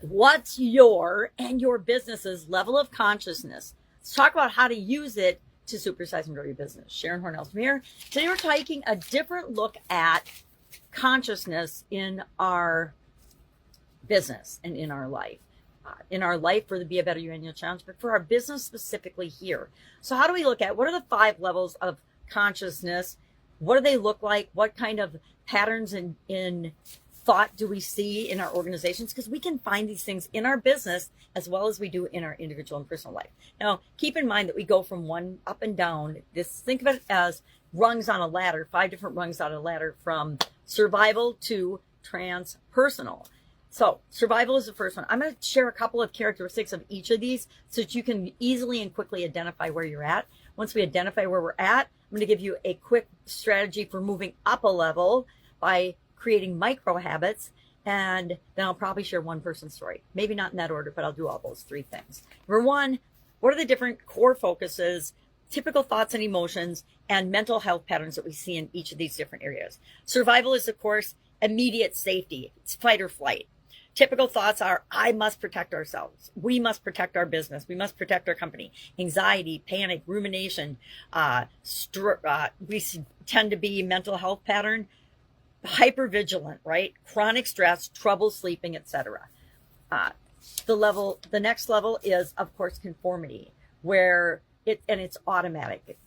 What's your and your business's level of consciousness? Let's talk about how to use it to supersize and grow your business. Sharon, Horne-Ellstrom here. Today we're taking a different look at consciousness in our business and in our life. In our life for the Be a Better You Annual Challenge, but for our business specifically here. So how do we look at what are the 5 levels of consciousness? What do they look like? What kind of patterns in thought do we see in our organizations? Because we can find these things in our business as well as we do in our individual and personal life. Now, keep in mind that we go from one up and down. Think of it as rungs on a ladder, 5 different rungs on a ladder from survival to transpersonal. So survival is the first one. I'm going to share a couple of characteristics of each of these so that you can easily and quickly identify where you're at. Once we identify where we're at, I'm going to give you a quick strategy for moving up a level by creating micro habits. And then I'll probably share one person's story. Maybe not in that order, but I'll do all those 3 things. Number 1, what are the different core focuses, typical thoughts and emotions, and mental health patterns that we see in each of these different areas? Survival is, of course, immediate safety. It's fight or flight. Typical thoughts are, I must protect ourselves. We must protect our business. We must protect our company. Anxiety, panic, rumination. We tend to be mental health pattern, hypervigilant, right? Chronic stress, trouble sleeping, etc. The next level is, of course, conformity, where it's automatic.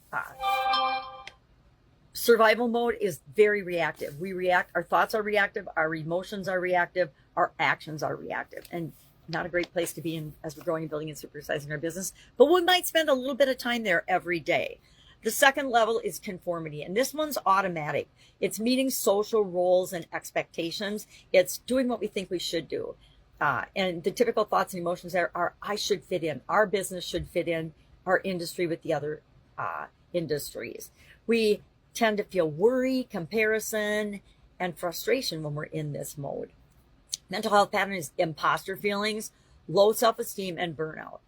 Survival mode is very reactive. We react, our thoughts are reactive, our emotions are reactive, our actions are reactive, and not a great place to be in as we're growing and building and supersizing our business, but we might spend a little bit of time there every day. The second level is conformity, and this one's automatic. It's meeting social roles and expectations. It's doing what we think we should do. And the typical thoughts and emotions there are, I should fit in. Our business should fit in our industry with the other industries. We tend to feel worry, comparison, and frustration when we're in this mode. Mental health pattern is imposter feelings, low self-esteem, and burnout.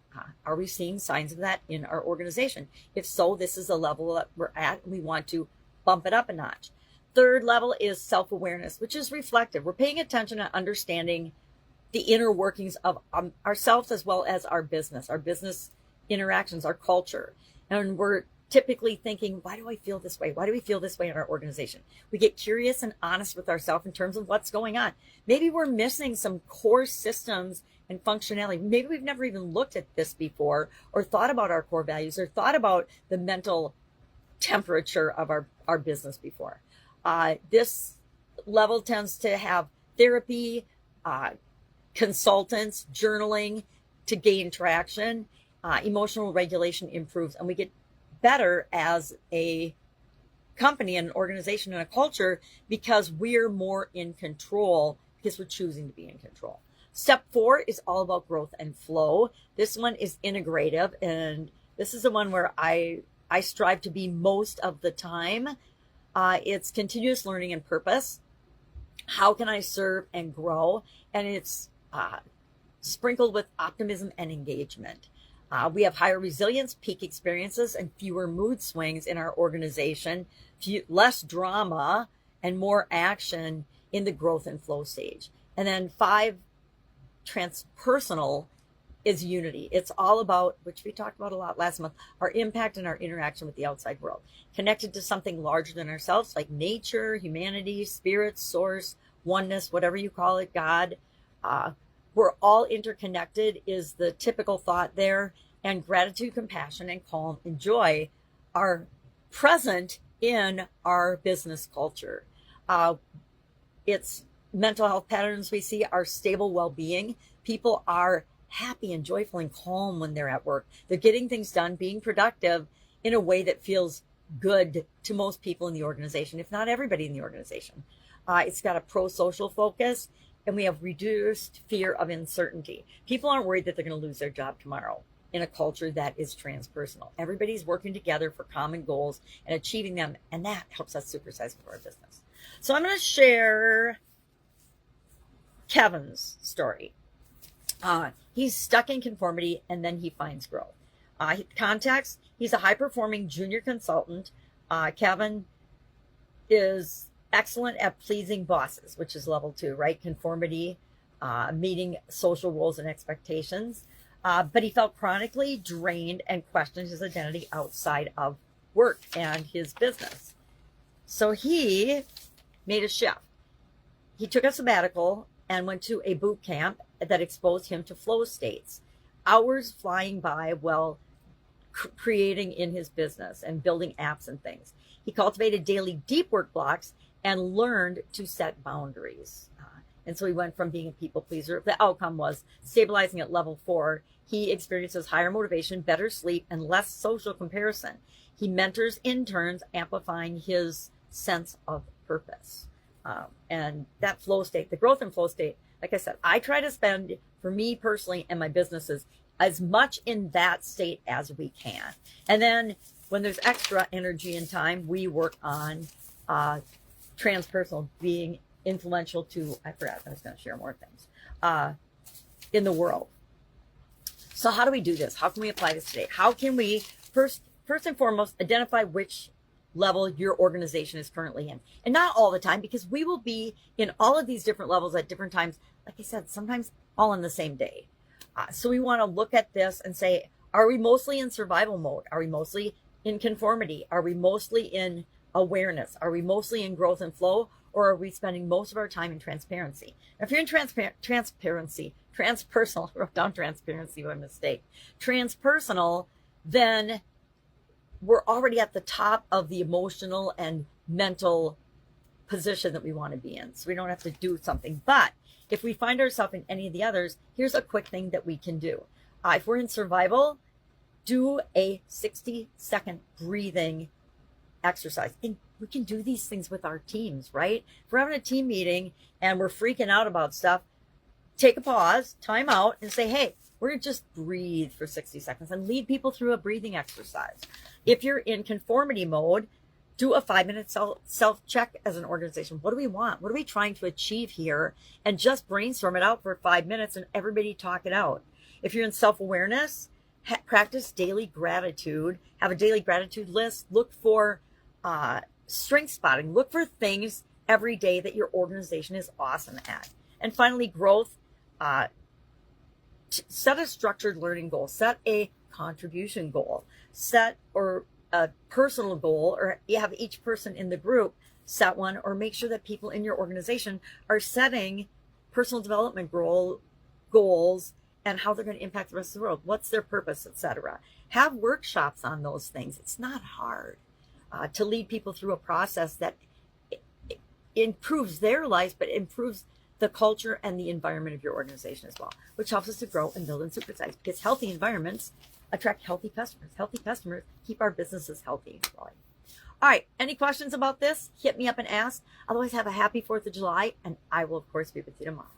Are we seeing signs of that in our organization? If so, this is a level that we're at, and we want to bump it up a notch. Third level is self-awareness, which is reflective. We're paying attention and understanding the inner workings of ourselves as well as our business interactions, our culture. And we're typically thinking, why do I feel this way? Why do we feel this way in our organization? We get curious and honest with ourselves in terms of what's going on. Maybe we're missing some core systems and functionality. Maybe we've never even looked at this before or thought about our core values or thought about the mental temperature of our business before. This level tends to have therapy, consultants, journaling to gain traction. Emotional regulation improves, and we get better as a company and an organization and a culture because we're more in control because we're choosing to be in control. Step 4 is all about growth and flow. This one is integrative, and this is the one where I strive to be most of the time. It's continuous learning and purpose. How can I serve and grow? And it's sprinkled with optimism and engagement. We have higher resilience, peak experiences, and fewer mood swings in our organization, less drama, and more action in the growth and flow stage. And then 5, transpersonal is unity. It's all about, which we talked about a lot last month, our impact and our interaction with the outside world, connected to something larger than ourselves, like nature, humanity, spirit, source, oneness, whatever you call it, God. We're all interconnected is the typical thought there, and gratitude, compassion, and calm and joy are present in our business culture. It's mental health patterns we see are stable well-being. People are happy and joyful and calm when they're at work. They're getting things done, being productive in a way that feels good to most people in the organization, if not everybody in the organization. It's got a pro-social focus, and we have reduced fear of uncertainty. People aren't worried that they're going to lose their job tomorrow in a culture that is transpersonal. Everybody's working together for common goals and achieving them, and that helps us supersize for our business. So I'm going to share Kevin's story. He's stuck in conformity, and then he finds growth. Context, he's a high-performing junior consultant. Kevin is excellent at pleasing bosses, which is level 2, right? Conformity. meeting social roles and expectations. But he felt chronically drained and questioned his identity outside of work and his business. So he made a shift. He took a sabbatical and went to a boot camp that exposed him to flow states, hours flying by while creating in his business and building apps and things. He cultivated daily deep work blocks and learned to set boundaries. And so he went from being a people pleaser. The outcome was stabilizing at level 4. He experiences higher motivation, better sleep, and less social comparison. He mentors interns, amplifying his sense of purpose. And that flow state, the growth and flow state, like I said, I try to spend, for me personally and my businesses, as much in that state as we can. And then when there's extra energy and time, we work on transpersonal, being influential to, I forgot, I was going to share more things, in the world. So how do we do this? How can we apply this today? How can we, first and foremost, identify which level your organization is currently in? And not all the time, because we will be in all of these different levels at different times. Like I said, sometimes all in the same day. So we want to look at this and say, are we mostly in survival mode? Are we mostly in conformity? Are we mostly in awareness? Are we mostly in growth and flow? Or are we spending most of our time in transparency? Now, if you're in transparency, transpersonal, I wrote down transparency by mistake, transpersonal, then we're already at the top of the emotional and mental position that we want to be in. So we don't have to do something. But if we find ourselves in any of the others, here's a quick thing that we can do. If we're in survival, do a 60-second breathing exercise. And we can do these things with our teams, right? If we're having a team meeting and we're freaking out about stuff, take a pause, time out, and say, hey, we're going to just breathe for 60 seconds and lead people through a breathing exercise. If you're in conformity mode, do a 5-minute self-check as an organization. What do we want? What are we trying to achieve here? And just brainstorm it out for 5 minutes and everybody talk it out. If you're in self-awareness, practice daily gratitude. Have a daily gratitude list. Look for strength spotting. Look for things every day that your organization is awesome at. And finally, growth. Set a structured learning goal. Set a contribution goal. Set or a personal goal, or you have each person in the group set one, or make sure that people in your organization are setting personal development goals and how they're going to impact the rest of the world. What's their purpose, etc. Have workshops on those things. It's not hard to lead people through a process that improves their lives, but improves the culture and the environment of your organization as well, which helps us to grow and build and supersize, because healthy environments attract healthy customers. Healthy customers keep our businesses healthy and growing. All right, any questions about this? Hit me up and ask. Otherwise, have a happy 4th of July, and I will, of course, be with you tomorrow.